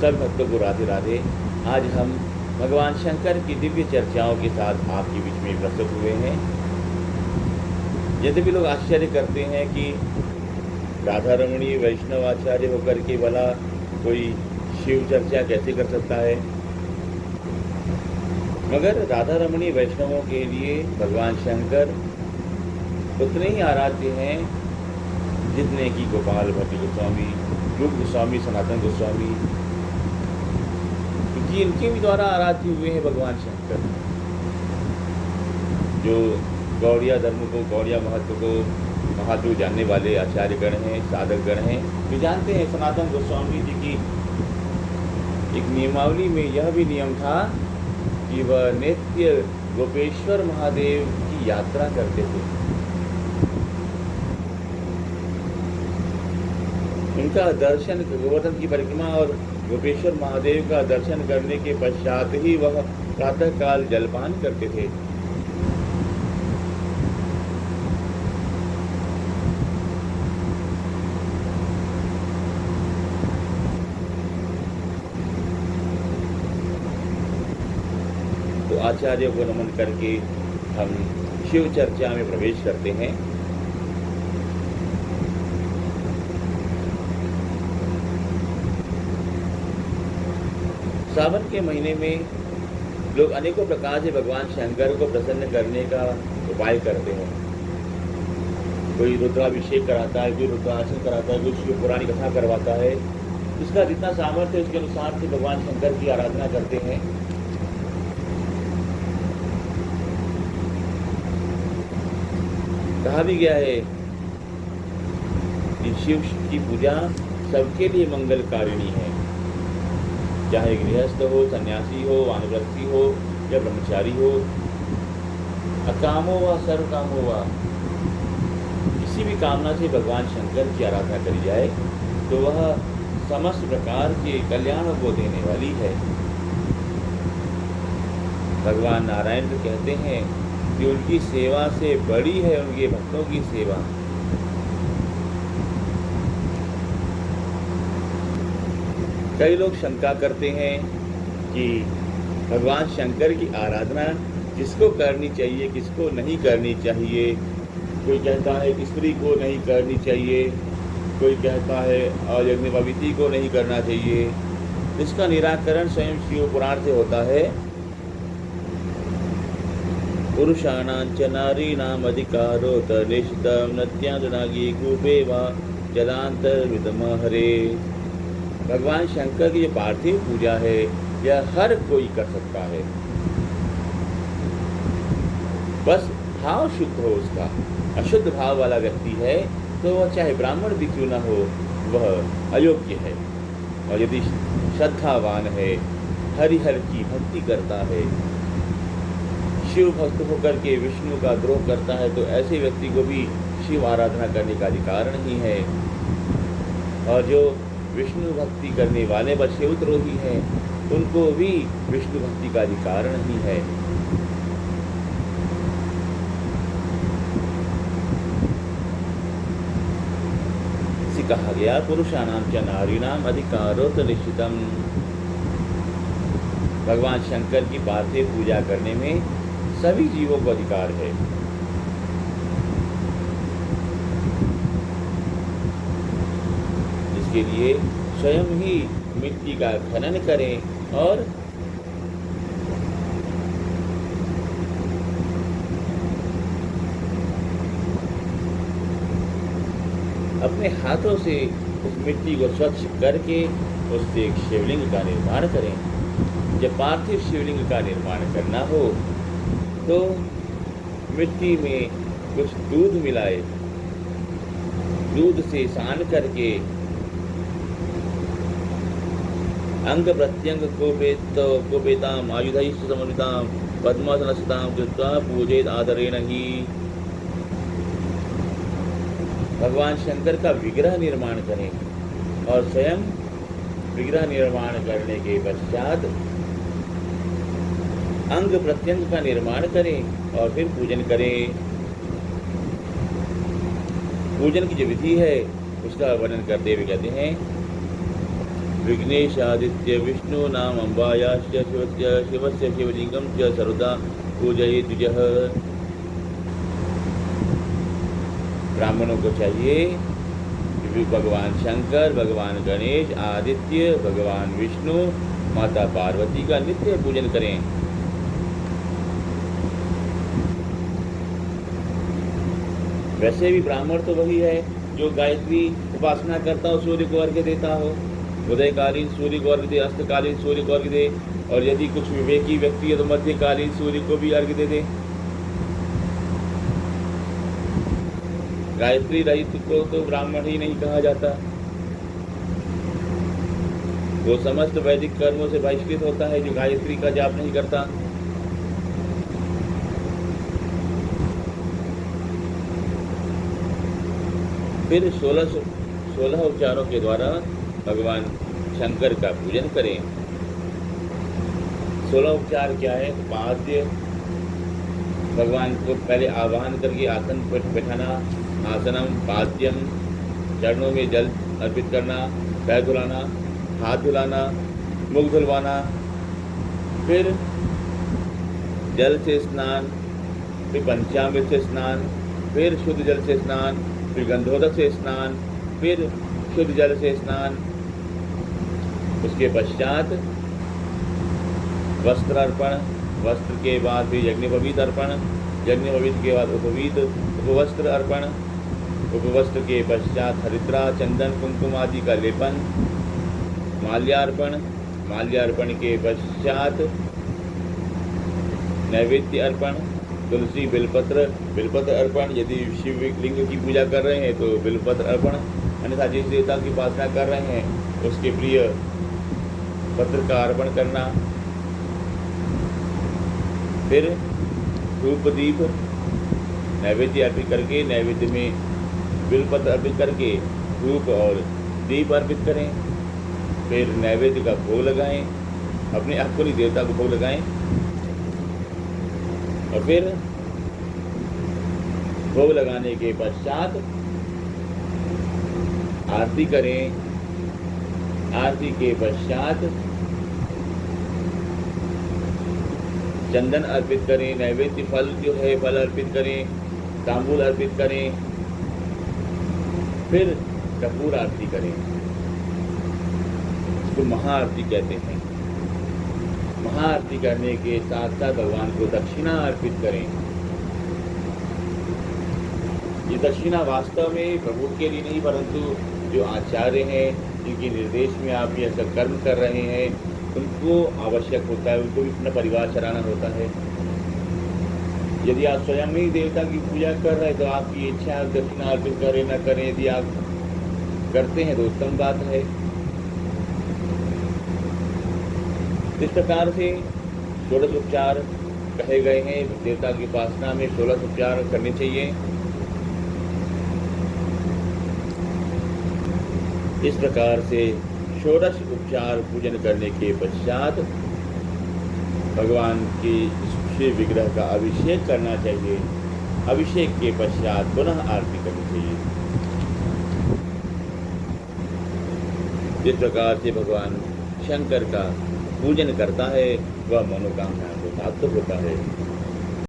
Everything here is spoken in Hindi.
सब भक्तों को राधे राधे। आज हम भगवान शंकर की दिव्य चर्चाओं के साथ आपके बीच में प्रस्तुत हुए हैं। यद्यपि लोग आश्चर्य करते हैं कि राधा रमणी वैष्णव आचार्य होकर के भला कोई शिव चर्चा कैसे कर सकता है, मगर राधा रमणी वैष्णवों के लिए भगवान शंकर उतने ही आराध्य हैं जितने कि गोपाल भट्ट गोस्वामी, रूप गोस्वामी, सनातन गोस्वामी, क्योंकि इनके भी द्वारा आराध्य हुए हैं भगवान शंकर। जो गौड़िया धर्म को, गौड़िया महत्व को महात्व जानने वाले आचार्यगण हैं, साधकगण हैं, वे जानते हैं सनातन गोस्वामी जी की एक नियमावली में यह भी नियम था कि वह नित्य गोपेश्वर महादेव की यात्रा करते थे। उनका दर्शन, गोवर्धन की परिक्रमा और गोपेश्वर महादेव का दर्शन करने के पश्चात ही वह प्रातःकाल जलपान करते थे। तो आचार्यों को नमन करके हम शिव चर्चा में प्रवेश करते हैं। सावन के महीने में लोग अनेकों प्रकार से भगवान शंकर को प्रसन्न करने का उपाय करते हैं। कोई रुद्राभिषेक कराता है, कोई रुद्रार्चन कराता है, कोई शिव पुरानी कथा करवाता है। जिसका जितना सामर्थ्य है उसके अनुसार से भगवान शंकर की आराधना करते हैं। कहा भी गया है कि शिव की पूजा सबके लिए मंगलकारिणी है, चाहे गृहस्थ हो, सन्यासी हो, वानप्रस्थी हो या ब्रह्मचारी हो, अकामो व सर्वकामो व, किसी भी कामना से भगवान शंकर की आराधना करी जाए तो वह समस्त प्रकार के कल्याण को देने वाली है। भगवान नारायण तो कहते हैं कि उनकी सेवा से बड़ी है उनके भक्तों की सेवा। कई लोग शंका करते हैं कि भगवान शंकर की आराधना किसको करनी चाहिए, किसको नहीं करनी चाहिए। कोई कहता है कि स्त्री को नहीं करनी चाहिए, कोई कहता है यज्ञोपवीति को नहीं करना चाहिए। इसका निराकरण स्वयं शिव पुराण से होता है। पुरुषाणांच नारीणाम अधिकारोत निश्चितम नत्यादनागी कूपे वा जलांतर्विदम हरे। भगवान शंकर की जो पार्थिव पूजा है यह हर कोई कर सकता है, बस भाव शुद्ध हो उसका। अशुद्ध भाव वाला व्यक्ति है तो वह चाहे ब्राह्मण भी क्यों न हो वह अयोग्य है। और यदि श्रद्धावान है, हरिहर की भक्ति करता है, शिव भक्त होकर के विष्णु का द्रोह करता है, तो ऐसे व्यक्ति को भी शिव आराधना करने का अधिकार नहीं है। और जो विष्णु भक्ति करने वाले व शिवद्रोही हैं उनको भी विष्णु भक्ति का अधिकार नहीं है। इसी कहा गया पुरुषाणाम च नारीणाम अधिकारोत निश्चितम। भगवान शंकर की पार्थिव पूजा करने में सभी जीवों को अधिकार है। इसके लिए स्वयं ही मिट्टी का खनन करें और अपने हाथों से उस मिट्टी को स्वच्छ करके उससे एक शिवलिंग का निर्माण करें। जब पार्थिव शिवलिंग का निर्माण करना हो तो मिट्टी में कुछ दूध मिलाए, दूध से सान करके अंग प्रत्यंग कोपेताम आयुधैः समन्विताम पद्मासनस्थिताम कृत्वा पूजेत आदरेण ही। भगवान शंकर का विग्रह निर्माण करें और स्वयं विग्रह निर्माण करने के पश्चात अंग प्रत्यंग का निर्माण करें और फिर पूजन करें। पूजन की जो विधि है उसका वर्णन करते हुए कहते हैं विघ्नेशादित्य विष्णु नाम अम्बायाश्च शिवस्य शिवलिंगम च सर्वदा पूजयेत् द्विजः। ब्राह्मणों को चाहिए कि भगवान शंकर, भगवान गणेश, आदित्य, भगवान विष्णु, माता पार्वती का नित्य पूजन करें। वैसे भी ब्राह्मण तो वही है जो गायत्री उपासना करता हो, सूर्य को अर्घ्य देता हो, उदयकालीन सूर्य को अर्घ्य दे, अस्तकालीन सूर्य को अर्घ्य दे, और यदि कुछ विवेकी व्यक्ति है तो मध्यकालीन सूर्य को भी अर्घ्य दे दे। गायत्री रहित को तो ब्राह्मण ही नहीं कहा जाता। वो समस्त वैदिक कर्मों से बहिष्कृत होता है जो गायत्री का जाप नहीं करता। फिर 16 उपचारों के द्वारा भगवान शंकर का पूजन करें। 16 उपचार क्या है? पाद्य, भगवान को पहले आवाहन करके आसन पर बैठाना, आसनम, पाद्यम, चरणों में जल अर्पित करना, पैर धुलाना, हाथ धुलाना, मुख धुलवाना, फिर जल से स्नान, फिर पंचामृत से स्नान, फिर शुद्ध जल से स्नान, फिर गंधोदक से स्नान, फिर शुद्ध जल से स्नान। उसके पश्चात वस्त्र अर्पण, वस्त्र के बाद फिर यज्ञोपवीत अर्पण, यज्ञोपवीत के बाद उपवस्त्र अर्पण, उपवस्त्र के पश्चात हरिद्रा, चंदन, कुमकुम आदि का लेपन, माल्यार्पण, माल्यार्पण के पश्चात नैवेद्य अर्पण, तुलसी, बिलपत्र अर्पण, यदि शिव लिंग की पूजा कर रहे हैं तो बिलपत्र अर्पण, अन्यथा जिस देवता की उपासना कर रहे हैं उसके प्रिय पत्र का अर्पण करना। फिर धूप दीप नैवेद्य अर्पित करके, नैवेद्य में बिलपत्र अर्पित करके धूप और दीप अर्पित करें। फिर नैवेद्य का भोग लगाएं, अपने आप को नहीं, देवता को भोग लगाएं। और फिर भोग लगाने के पश्चात आरती करें। आरती के पश्चात चंदन अर्पित करें, नैवेद्य फल जो है फल अर्पित करें, तांबूल अर्पित करें, फिर कपूर आरती करें। इसको महाआरती कहते हैं। महाआरती करने के साथ साथ भगवान को दक्षिणा अर्पित करें। ये दक्षिणा वास्तव में प्रभु के लिए नहीं, परंतु जो आचार्य हैं, जिनके निर्देश में आप यह सब कर्म कर रहे हैं, उनको आवश्यक होता है, उनको भी अपना परिवार चलाना होता है। यदि आप स्वयं ही देवता की पूजा कर रहे हैं तो आपकी इच्छा दक्षिणा अर्पित करें न करें, यदि आप करते हैं तो उत्तम बात है। इस प्रकार से 16 उपचार कहे गए हैं। देवता की उपासना में 16 उपचार करने चाहिए। इस प्रकार से 16 उपचार पूजन करने के पश्चात भगवान की शिव विग्रह का अभिषेक करना चाहिए। अभिषेक के पश्चात पुनः आरती करनी चाहिए। जिस प्रकार से भगवान शंकर का पूजन करता है वह मनोकामना को प्राप्त होता है।